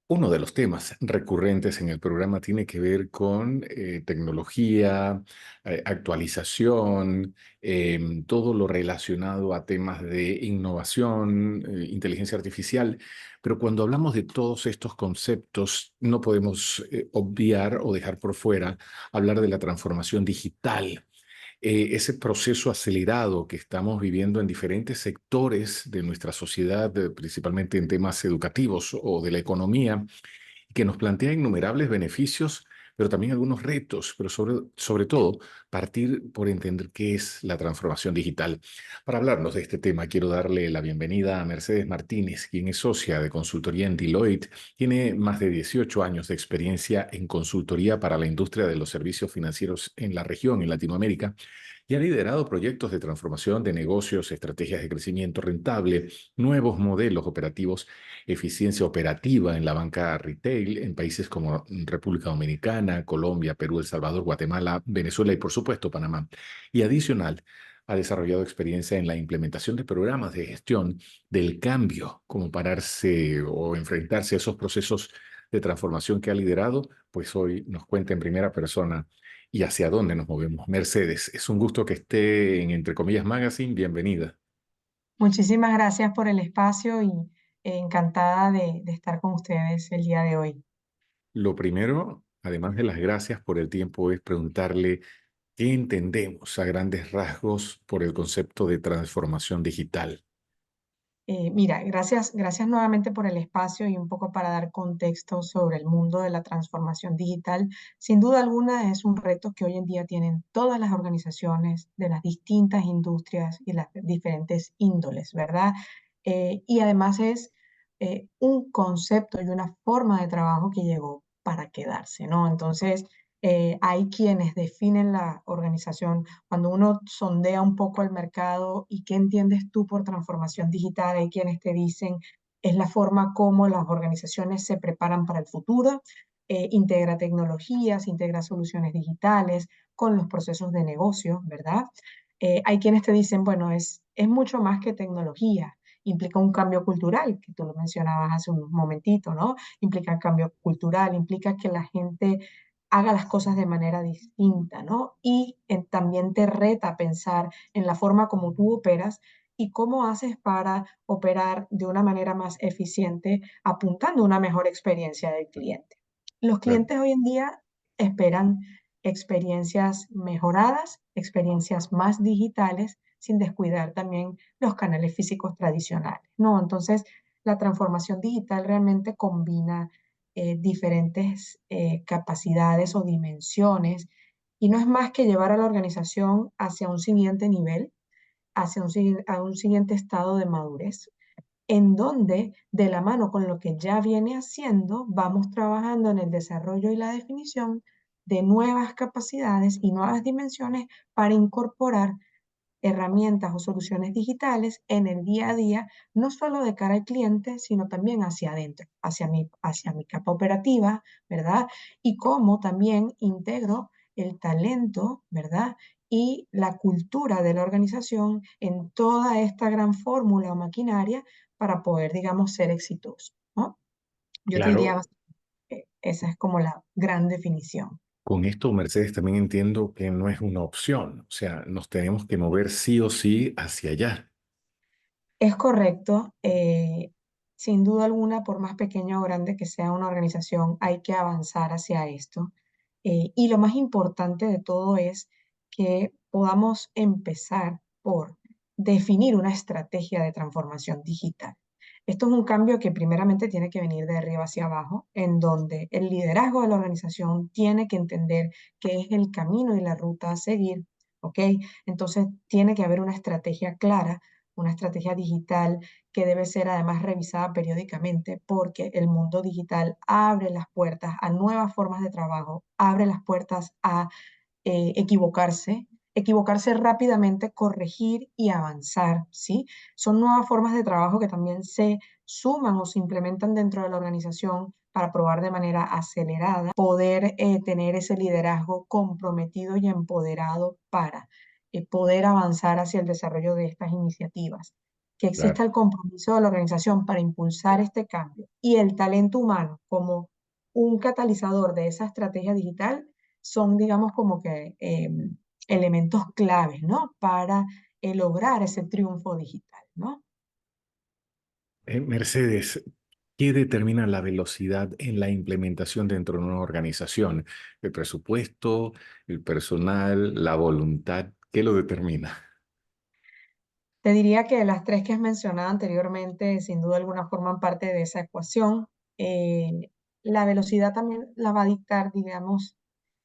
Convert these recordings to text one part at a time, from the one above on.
Uno de los temas recurrentes en el programa tiene que ver con tecnología, actualización, todo lo relacionado a temas de innovación, inteligencia artificial. Pero cuando hablamos de todos estos conceptos, no podemos obviar o dejar por fuera hablar de la transformación digital, ese proceso acelerado que estamos viviendo en diferentes sectores de nuestra sociedad, principalmente en temas educativos o de la economía, que nos plantea innumerables beneficios, pero también algunos retos, pero sobre todo partir por entender qué es la transformación digital. Para hablarnos de este tema, quiero darle la bienvenida a Mercedes Martínez, quien es socia de consultoría en Deloitte, tiene más de 18 años de experiencia en consultoría para la industria de los servicios financieros en la región, en Latinoamérica, y ha liderado proyectos de transformación de negocios, estrategias de crecimiento rentable, nuevos modelos operativos, eficiencia operativa en la banca retail en países como República Dominicana, Colombia, Perú, El Salvador, Guatemala, Venezuela y por supuesto Panamá. Y adicional, ha desarrollado experiencia en la implementación de programas de gestión del cambio, como pararse o enfrentarse a esos procesos de transformación que ha liderado, pues hoy nos cuenta en primera persona y hacia dónde nos movemos. Mercedes, es un gusto que esté en Entre Comillas Magazine. Bienvenida. Muchísimas gracias por el espacio y encantada de estar con ustedes el día de hoy. Lo primero, además de las gracias por el tiempo, es preguntarle qué entendemos a grandes rasgos por el concepto de transformación digital. Mira, gracias nuevamente por el espacio y un poco para dar contexto sobre el mundo de la transformación digital. Sin duda alguna es un reto que hoy en día tienen todas las organizaciones de las distintas industrias y las diferentes índoles, ¿verdad? Y además es un concepto y una forma de trabajo que llegó para quedarse, ¿no? Entonces, hay quienes definen la organización cuando uno sondea un poco el mercado y qué entiendes tú por transformación digital, hay quienes te dicen es la forma como las organizaciones se preparan para el futuro, integra tecnologías, integra soluciones digitales con los procesos de negocio, ¿verdad? Hay quienes te dicen, bueno, es mucho más que tecnología, implica un cambio cultural, que tú lo mencionabas hace un momentito, ¿no? Implica cambio cultural, implica que la gente haga las cosas de manera distinta, ¿no? Y también te reta a pensar en la forma como tú operas y cómo haces para operar de una manera más eficiente, apuntando a una mejor experiencia del cliente. Los Claro. clientes hoy en día esperan experiencias mejoradas, experiencias más digitales, sin descuidar también los canales físicos tradicionales, ¿no? Entonces, la transformación digital realmente combina diferentes capacidades o dimensiones y no es más que llevar a la organización hacia un siguiente nivel, hacia a un siguiente estado de madurez, en donde de la mano con lo que ya viene haciendo, vamos trabajando en el desarrollo y la definición de nuevas capacidades y nuevas dimensiones para incorporar herramientas o soluciones digitales en el día a día, no solo de cara al cliente, sino también hacia adentro, hacia mi capa operativa, ¿verdad? Y cómo también integro el talento, ¿verdad? Y la cultura de la organización en toda esta gran fórmula o maquinaria para poder, digamos, ser exitoso, ¿no? Yo te diría, Claro, esa es como la gran definición. con esto, Mercedes, también entiendo que no es una opción. O sea, nos tenemos que mover sí o sí hacia allá. Es correcto. Sin duda alguna, por más pequeña o grande que sea una organización, hay que avanzar hacia esto. Y lo más importante de todo es que podamos empezar por definir una estrategia de transformación digital. Esto es un cambio que primeramente tiene que venir de arriba hacia abajo, en donde el liderazgo de la organización tiene que entender qué es el camino y la ruta a seguir, ¿ok? Entonces tiene que haber una estrategia clara, una estrategia digital que debe ser además revisada periódicamente porque el mundo digital abre las puertas a nuevas formas de trabajo, abre las puertas a equivocarse rápidamente, corregir y avanzar, ¿sí? Son nuevas formas de trabajo que también se suman o se implementan dentro de la organización para probar de manera acelerada, poder tener ese liderazgo comprometido y empoderado para poder avanzar hacia el desarrollo de estas iniciativas. que Claro. exista el compromiso de la organización para impulsar este cambio y el talento humano como un catalizador de esa estrategia digital son, digamos, como que elementos claves, ¿no? Para lograr ese triunfo digital, ¿no? Mercedes, ¿qué determina la velocidad en la implementación dentro de una organización? ¿El presupuesto, el personal, la voluntad? ¿Qué lo determina? Te diría que las tres que has mencionado anteriormente, sin duda alguna, forman parte de esa ecuación. Eh, la velocidad también la va a dictar, digamos,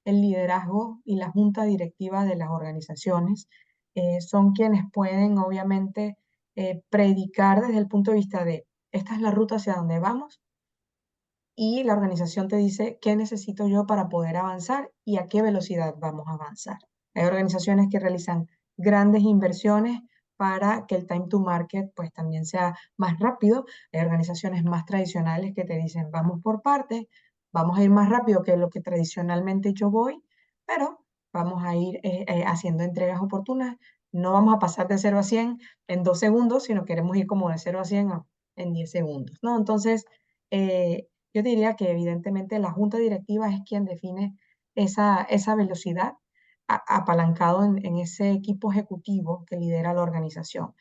el liderazgo y la junta directiva de las organizaciones. Son quienes pueden, obviamente, predicar desde el punto de vista de, esta es la ruta hacia donde vamos, y la organización te dice qué necesito yo para poder avanzar y a qué velocidad vamos a avanzar. Hay organizaciones que realizan grandes inversiones para que el time to market pues también sea más rápido. Hay organizaciones más tradicionales que te dicen vamos por partes, vamos a ir más rápido que lo que tradicionalmente yo voy, pero vamos a ir haciendo entregas oportunas. No vamos a pasar de 0 a 100 en 2 segundos, sino queremos ir como de 0 a 100 en 10 segundos, ¿no? Entonces, yo diría que evidentemente la junta directiva es quien define esa velocidad apalancado en ese equipo ejecutivo que lidera la organización.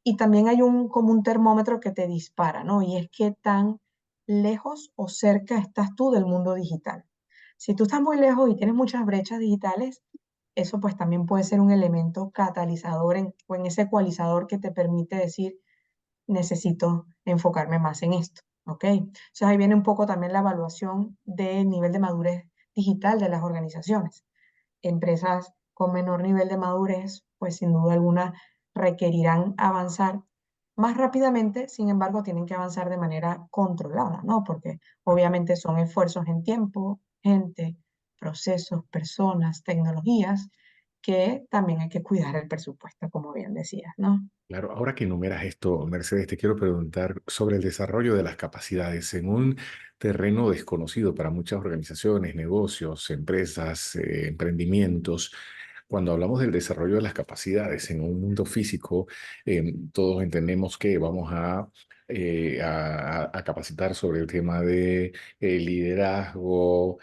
Y también hay como un termómetro que te dispara, ¿no? Y es qué tan lejos o cerca estás tú del mundo digital. Si tú estás muy lejos y tienes muchas brechas digitales, eso pues también puede ser un elemento catalizador o en ese ecualizador que te permite decir, necesito enfocarme más en esto, ¿ok? Entonces ahí viene un poco también la evaluación del nivel de madurez digital de las organizaciones. Empresas con menor nivel de madurez, pues sin duda alguna requerirán avanzar más rápidamente, sin embargo, tienen que avanzar de manera controlada, ¿no? Porque obviamente son esfuerzos en tiempo, gente, procesos, personas, tecnologías, que también hay que cuidar el presupuesto, como bien decías, ¿no? Claro, ahora que enumeras esto, Mercedes, te quiero preguntar sobre el desarrollo de las capacidades en un terreno desconocido para muchas organizaciones, negocios, empresas, emprendimientos. Cuando hablamos del desarrollo de las capacidades en un mundo físico, todos entendemos que vamos a capacitar sobre el tema de liderazgo,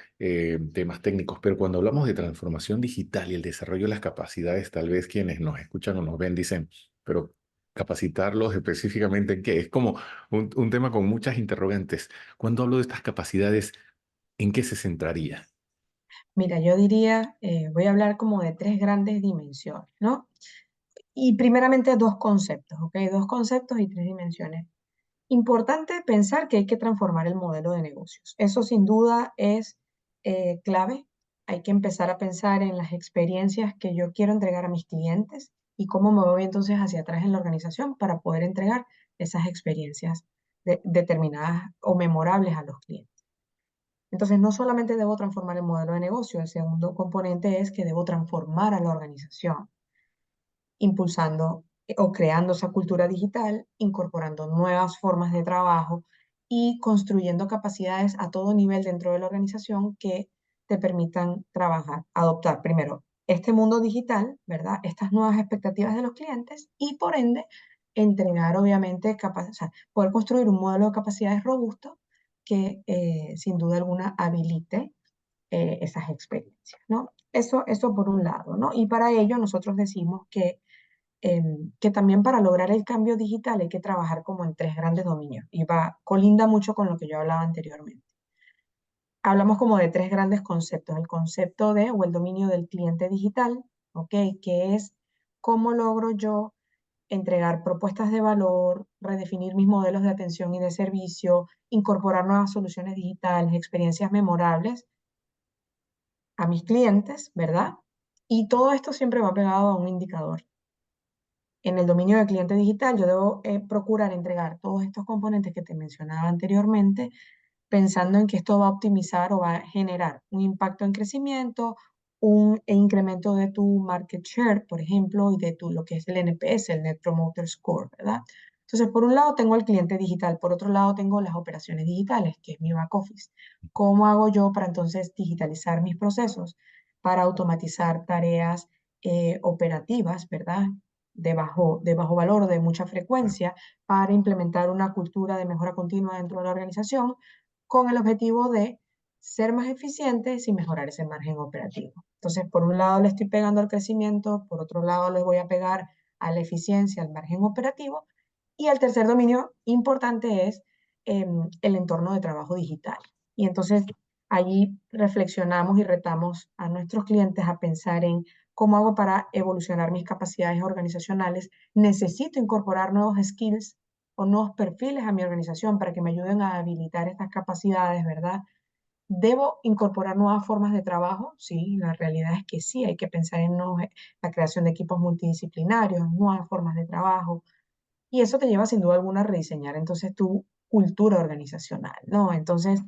temas técnicos, pero cuando hablamos de transformación digital y el desarrollo de las capacidades, tal vez quienes nos escuchan o nos ven dicen, pero capacitarlos específicamente en qué. Es como un tema con muchas interrogantes. Cuando hablo de estas capacidades, ¿en qué se centraría? Mira, yo diría, voy a hablar como de tres grandes dimensiones, ¿no? Y primeramente dos conceptos, ¿ok? Dos conceptos y tres dimensiones. Importante pensar que hay que transformar el modelo de negocios. Eso sin duda es clave. Hay que empezar a pensar en las experiencias que yo quiero entregar a mis clientes y cómo me voy entonces hacia atrás en la organización para poder entregar esas experiencias determinadas o memorables a los clientes. Entonces, no solamente debo transformar el modelo de negocio, el segundo componente es que debo transformar a la organización impulsando o creando esa cultura digital, incorporando nuevas formas de trabajo y construyendo capacidades a todo nivel dentro de la organización que te permitan trabajar, adoptar primero este mundo digital, ¿verdad? Estas nuevas expectativas de los clientes y por ende entregar obviamente, o sea, poder construir un modelo de capacidades robusto que sin duda alguna habilite esas experiencias, ¿no? Eso por un lado, ¿no? Y para ello nosotros decimos que también para lograr el cambio digital hay que trabajar como en tres grandes dominios y colinda mucho con lo que yo hablaba anteriormente. Hablamos como de tres grandes conceptos, el concepto de o el dominio del cliente digital, ¿ok? Que es cómo logro yo entregar propuestas de valor, redefinir mis modelos de atención y de servicio, incorporar nuevas soluciones digitales, experiencias memorables a mis clientes, ¿verdad? Y todo esto siempre va pegado a un indicador. En el dominio del cliente digital, yo debo procurar entregar todos estos componentes que te mencionaba anteriormente, pensando en que esto va a optimizar o va a generar un impacto en crecimiento, un incremento de tu market share, por ejemplo, y de lo que es el NPS, el Net Promoter Score, ¿verdad? Entonces, por un lado tengo el cliente digital, por otro lado tengo las operaciones digitales, que es mi back office. ¿Cómo hago yo para entonces digitalizar mis procesos, para automatizar tareas operativas, ¿verdad? de bajo valor, de mucha frecuencia, para implementar una cultura de mejora continua dentro de la organización con el objetivo de ser más eficientes y mejorar ese margen operativo. Entonces, por un lado le estoy pegando al crecimiento, por otro lado les voy a pegar a la eficiencia, al margen operativo, y el tercer dominio importante es el entorno de trabajo digital. Y entonces allí reflexionamos y retamos a nuestros clientes a pensar en cómo hago para evolucionar mis capacidades organizacionales. Necesito incorporar nuevos skills o nuevos perfiles a mi organización para que me ayuden a habilitar estas capacidades, ¿verdad? ¿Debo incorporar nuevas formas de trabajo? Sí, la realidad es que sí, hay que pensar en la creación de equipos multidisciplinarios, nuevas formas de trabajo, y eso te lleva sin duda alguna a rediseñar entonces tu cultura organizacional, ¿no? Entonces,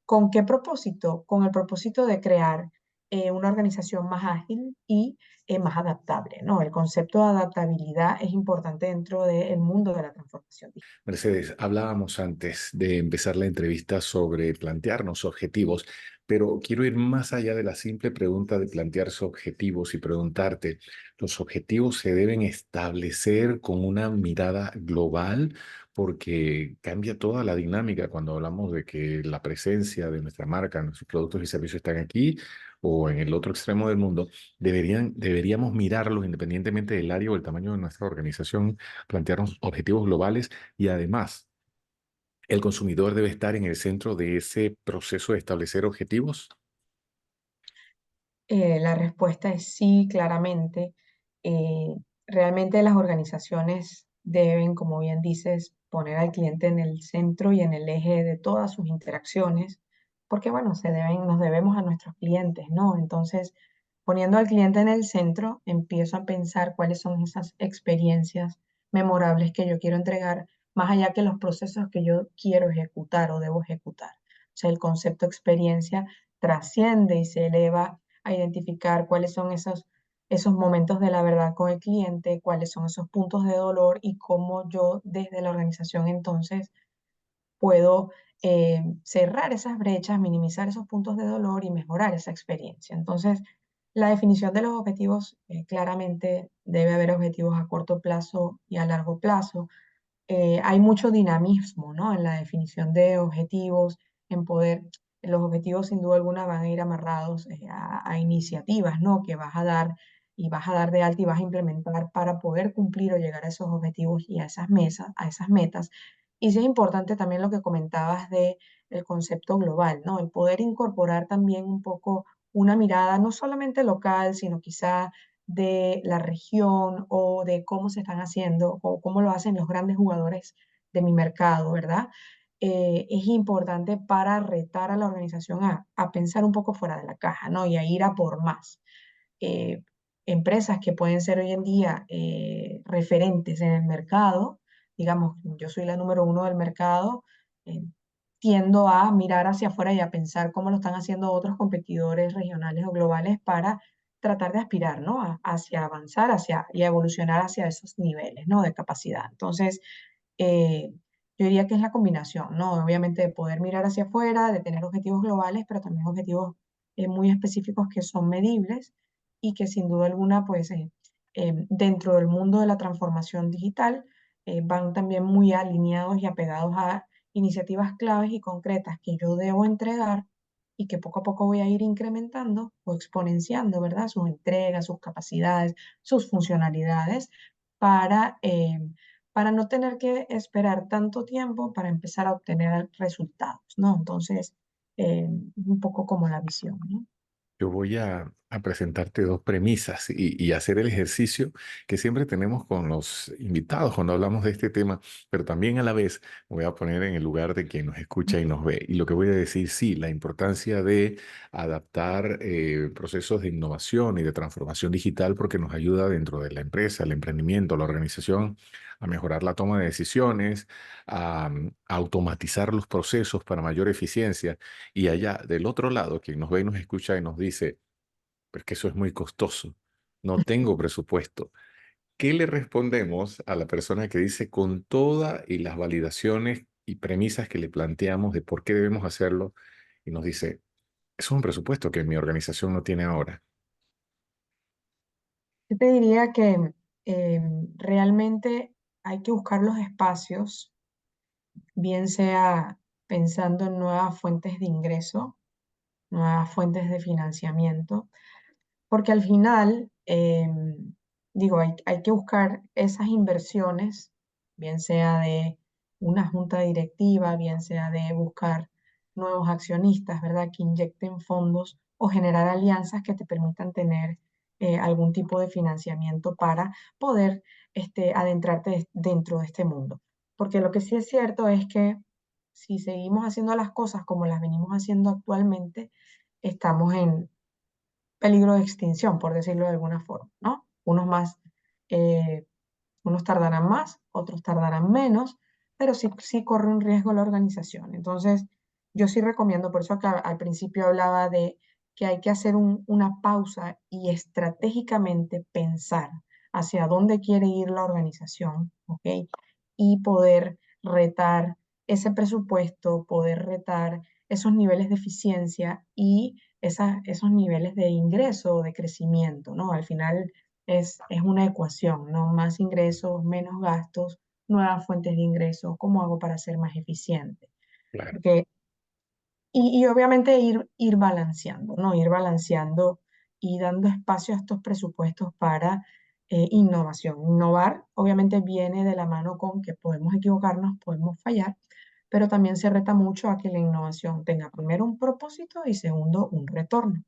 ¿con qué propósito? Con el propósito de crear una organización más ágil y más adaptable, ¿no? El concepto de adaptabilidad es importante dentro del mundo de la transformación digital. Mercedes, hablábamos antes de empezar la entrevista sobre plantearnos objetivos, pero quiero ir más allá de la simple pregunta de plantearse objetivos y preguntarte, ¿los objetivos se deben establecer con una mirada global? Porque cambia toda la dinámica cuando hablamos de que la presencia de nuestra marca, nuestros productos y servicios están aquí o en el otro extremo del mundo. Deberíamos mirarlos independientemente del área o el tamaño de nuestra organización, plantearnos objetivos globales y además, el consumidor debe estar en el centro de ese proceso de establecer objetivos. La respuesta es sí, claramente. Eh, Realmente las organizaciones deben, como bien dices, poner al cliente en el centro y en el eje de todas sus interacciones, porque bueno, nos debemos a nuestros clientes, ¿no? Entonces, poniendo al cliente en el centro, empiezo a pensar cuáles son esas experiencias memorables que yo quiero entregar, más allá que los procesos que yo quiero ejecutar o debo ejecutar. O sea, el concepto experiencia trasciende y se eleva a identificar cuáles son esos momentos de la verdad con el cliente, cuáles son esos puntos de dolor y cómo yo desde la organización entonces puedo cerrar esas brechas, minimizar esos puntos de dolor y mejorar esa experiencia. Entonces, la definición de los objetivos, claramente debe haber objetivos a corto plazo y a largo plazo. Hay mucho dinamismo, ¿no? En la definición de objetivos, en poder, los objetivos sin duda alguna van a ir amarrados a iniciativas, ¿no? Que vas a dar y vas a dar de alta y vas a implementar para poder cumplir o llegar a esos objetivos y a esas mesas, a esas metas. Y sí es importante también lo que comentabas de el concepto global, ¿no? El poder incorporar también un poco una mirada no solamente local, sino quizá de la región o de cómo se están haciendo o cómo lo hacen los grandes jugadores de mi mercado, ¿verdad? Es importante para retar a la organización a pensar un poco fuera de la caja, ¿no? Y a ir a por más. eh, Empresas que pueden ser hoy en día referentes en el mercado, digamos, yo soy la número uno del mercado, eh, tiendo a mirar hacia afuera y a pensar cómo lo están haciendo otros competidores regionales o globales para tratar de aspirar, ¿no? Hacia avanzar hacia, y a evolucionar hacia esos niveles, ¿no? De capacidad. Entonces, eh, yo diría que es la combinación, ¿no? Obviamente de poder mirar hacia afuera, de tener objetivos globales, pero también objetivos muy específicos que son medibles y que sin duda alguna, pues, dentro del mundo de la transformación digital, van también muy alineados y apegados a iniciativas claves y concretas que yo debo entregar y que poco a poco voy a ir incrementando o exponenciando, ¿verdad? Sus entregas, sus capacidades, sus funcionalidades para, para no tener que esperar tanto tiempo para empezar a obtener resultados, ¿no? Entonces, un poco como la visión, ¿no? Yo voy a presentarte dos premisas y hacer el ejercicio que siempre tenemos con los invitados cuando hablamos de este tema, pero también a la vez me voy a poner en el lugar de quien nos escucha y nos ve. Y lo que voy a decir, sí, la importancia de adaptar procesos de innovación y de transformación digital porque nos ayuda dentro de la empresa, el emprendimiento, la organización a mejorar la toma de decisiones, a automatizar los procesos para mayor eficiencia y allá del otro lado, quien nos ve y nos escucha y nos dice, pues que eso es muy costoso, no tengo presupuesto. ¿Qué le respondemos a la persona que dice con todas y las validaciones y premisas que le planteamos de por qué debemos hacerlo y nos dice, es un presupuesto que mi organización no tiene ahora? Yo te diría que realmente hay que buscar los espacios, bien sea pensando en nuevas fuentes de ingreso, nuevas fuentes de financiamiento, porque al final, digo, hay que buscar esas inversiones, bien sea de una junta directiva, bien sea de buscar nuevos accionistas, ¿verdad? Que inyecten fondos o generar alianzas que te permitan tener algún tipo de financiamiento para poder adentrarte dentro de este mundo. Porque lo que sí es cierto es que si seguimos haciendo las cosas como las venimos haciendo actualmente, estamos en peligro de extinción, por decirlo de alguna forma, ¿no? Eh, unos tardarán más, otros tardarán menos, pero sí corre un riesgo la organización. Entonces, yo sí recomiendo, por eso acá al principio hablaba de que hay que hacer una pausa y estratégicamente pensar hacia dónde quiere ir la organización, ¿ok? Y poder retar ese presupuesto, poder retar esos niveles de eficiencia y esos niveles de ingreso o de crecimiento, ¿no? Al final es una ecuación, ¿no? Más ingresos, menos gastos, nuevas fuentes de ingresos, ¿cómo hago para ser más eficiente? Claro, Porque, y obviamente ir balanceando, ¿no? Ir balanceando y dando espacio a estos presupuestos para innovación. Innovar obviamente viene de la mano con que podemos equivocarnos, podemos fallar, pero también se reta mucho a que la innovación tenga primero un propósito y segundo un retorno.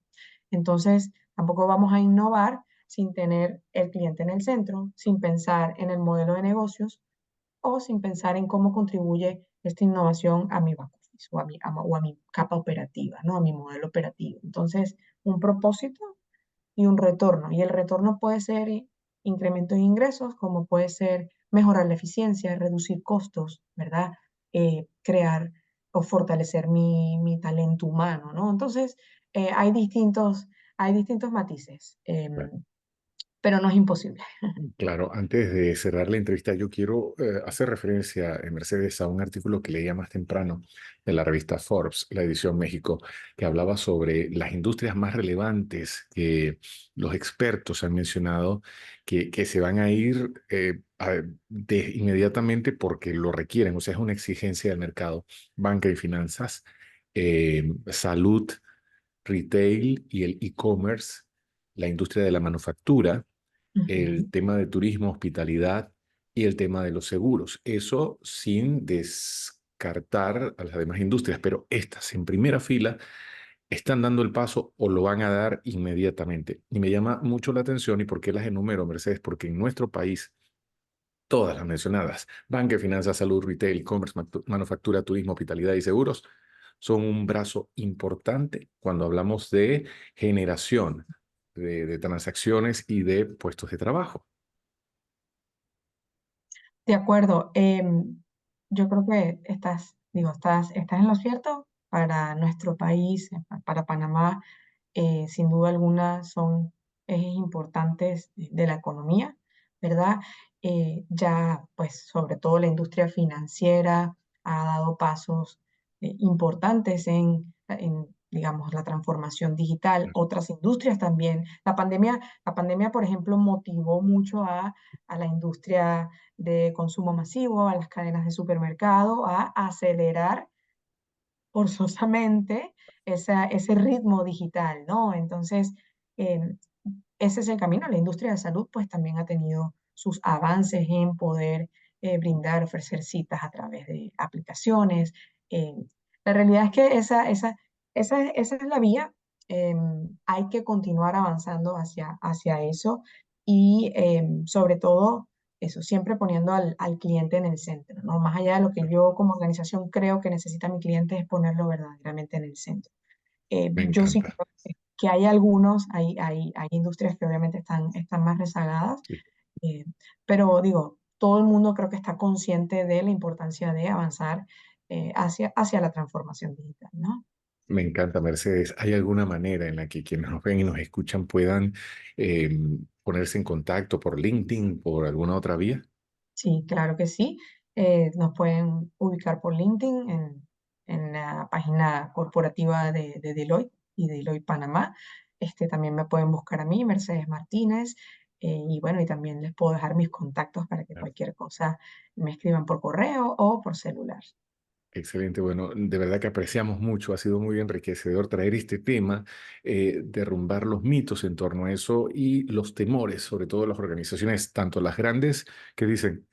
Entonces, tampoco vamos a innovar sin tener el cliente en el centro, sin pensar en el modelo de negocios o sin pensar en cómo contribuye esta innovación a mi back office o a mi capa operativa, ¿no? A mi modelo operativo. Entonces, un propósito y un retorno. Y el retorno puede ser incremento de ingresos, como puede ser mejorar la eficiencia, reducir costos, ¿verdad? Crear o fortalecer mi talento humano, ¿no? Entonces, hay distintos matices, claro. pero no es imposible. Claro, antes de cerrar la entrevista, yo quiero hacer referencia, Mercedes, a un artículo que leía más temprano de la revista Forbes, la edición México, que hablaba sobre las industrias más relevantes que los expertos han mencionado que se van a ir inmediatamente porque lo requieren, o sea, es una exigencia del mercado. Banca y finanzas, salud, retail y el e-commerce, la industria de la manufactura, el Ujú. tema de turismo, hospitalidad y el tema de los seguros. Eso sin descartar a las demás industrias, pero estas en primera fila están dando el paso o lo van a dar inmediatamente. Y me llama mucho la atención, ¿y por qué las enumero, Mercedes? Porque en nuestro país, todas las mencionadas, banca, finanzas, salud, retail, e-commerce, manufactura, turismo, hospitalidad y seguros, son un brazo importante cuando hablamos de generación de transacciones y de puestos de trabajo. De acuerdo. Yo creo que estás en lo cierto. Para nuestro país, para Panamá, sin duda alguna son ejes importantes de la economía, ¿verdad? Ya, pues, sobre todo la industria financiera ha dado pasos importantes digamos, la transformación digital. Otras industrias también. La pandemia, por ejemplo, motivó mucho a la industria de consumo masivo, a las cadenas de supermercado, a acelerar forzosamente ese ritmo digital, ¿no? Entonces, eh, ese es el camino. La industria de salud, pues, también ha tenido sus avances en poder brindar, ofrecer citas a través de aplicaciones. Eh, la realidad es que esa es la vía. Hay que continuar avanzando hacia eso y sobre todo eso, siempre poniendo al cliente en el centro, ¿no? Más allá de lo que yo como organización creo que necesita mi cliente es ponerlo verdaderamente en el centro. Me Yo sí encanta. creo que hay industrias que obviamente están más rezagadas, Sí. eh, pero digo, todo el mundo creo que está consciente de la importancia de avanzar hacia la transformación digital, ¿no? Me encanta, Mercedes. ¿Hay alguna manera en la que quienes nos ven y nos escuchan puedan eh, ponerse en contacto por LinkedIn, por alguna otra vía? Sí, claro que sí. Nos pueden ubicar por LinkedIn en la página corporativa de Deloitte y Deloitte Panamá. También me pueden buscar a mí, Mercedes Martínez. Y bueno, y también les puedo dejar mis contactos para que cualquier cosa me escriban por correo o por celular. Excelente, bueno, de verdad que apreciamos mucho, ha sido muy enriquecedor traer este tema, derrumbar los mitos en torno a eso y los temores, sobre todo de las organizaciones, tanto las grandes que dicen,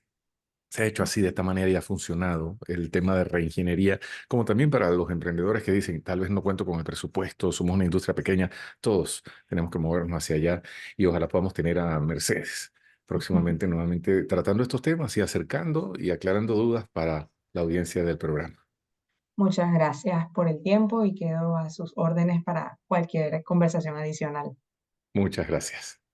se ha hecho así de esta manera y ha funcionado, el tema de reingeniería, como también para los emprendedores que dicen, tal vez no cuento con el presupuesto, somos una industria pequeña, todos tenemos que movernos hacia allá y ojalá podamos tener a Mercedes próximamente nuevamente tratando estos temas y acercando y aclarando dudas para la audiencia del programa. Muchas gracias por el tiempo y quedo a sus órdenes para cualquier conversación adicional. Muchas gracias.